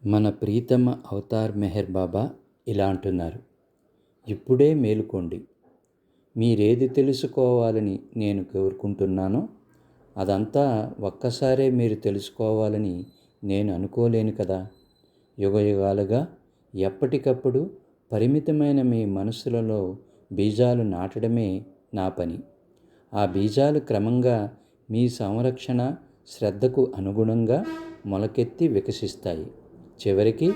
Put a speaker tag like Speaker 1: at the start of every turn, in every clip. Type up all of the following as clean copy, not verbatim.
Speaker 1: మన ప్రీతమ అవతార్ మెహర్ బాబా ఇలా అంటున్నారు, ఇప్పుడే మేలుకోండి. మీరేది తెలుసుకోవాలని నేను కోరుకుంటున్నానో అదంతా ఒక్కసారే మీరు తెలుసుకోవాలని నేను అనుకోలేను కదా. యుగయుగాలుగా ఎప్పటికప్పుడు పరిమితమైన మీ మనసులలో బీజాలు నాటడమే నా పని. ఆ బీజాలు క్రమంగా మీ సంరక్షణ శ్రద్ధకు అనుగుణంగా మొలకెత్తి వికసిస్తాయి. చివరికి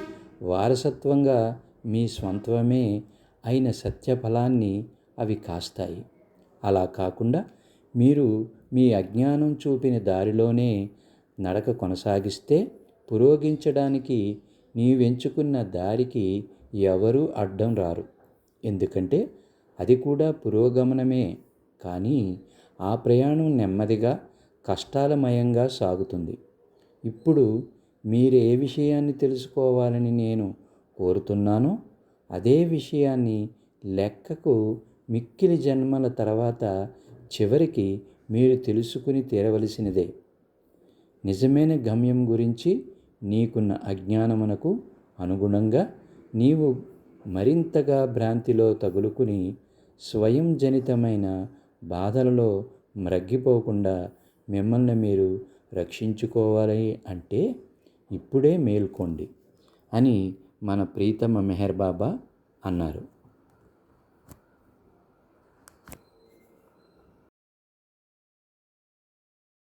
Speaker 1: వారసత్వంగా మీ స్వంతమే అయిన సత్యఫలాన్ని అవి కాస్తాయి. అలా కాకుండా మీరు మీ అజ్ఞానం చూపిన దారిలోనే నడక కొనసాగిస్తే పురోగించడానికి నీవెంచుకున్న దారికి ఎవరూ అడ్డం రారు. ఎందుకంటే అది కూడా పురోగమనమే. కానీ ఆ ప్రయాణం నెమ్మదిగా కష్టాలమయంగా సాగుతుంది. ఇప్పుడు మీరు ఏ విషయాన్ని తెలుసుకోవాలని నేను కోరుతున్నానో అదే విషయాన్ని లెక్కకు మిక్కిలి జన్మల తర్వాత చివరికి మీరు తెలుసుకుని తీరవలసినదే. నిజమైన గమ్యం గురించి నీకున్న అజ్ఞానమునకు అనుగుణంగా నీవు మరింతగా భ్రాంతిలో తగులుకుని స్వయం జనితమైన బాధలలో మ్రగ్గిపోకుండా మిమ్మల్ని మీరు రక్షించుకోవాలి అంటే ఇప్పుడే మేల్కోండి అని మన ప్రీతమ మెహర్ బాబా అన్నారు.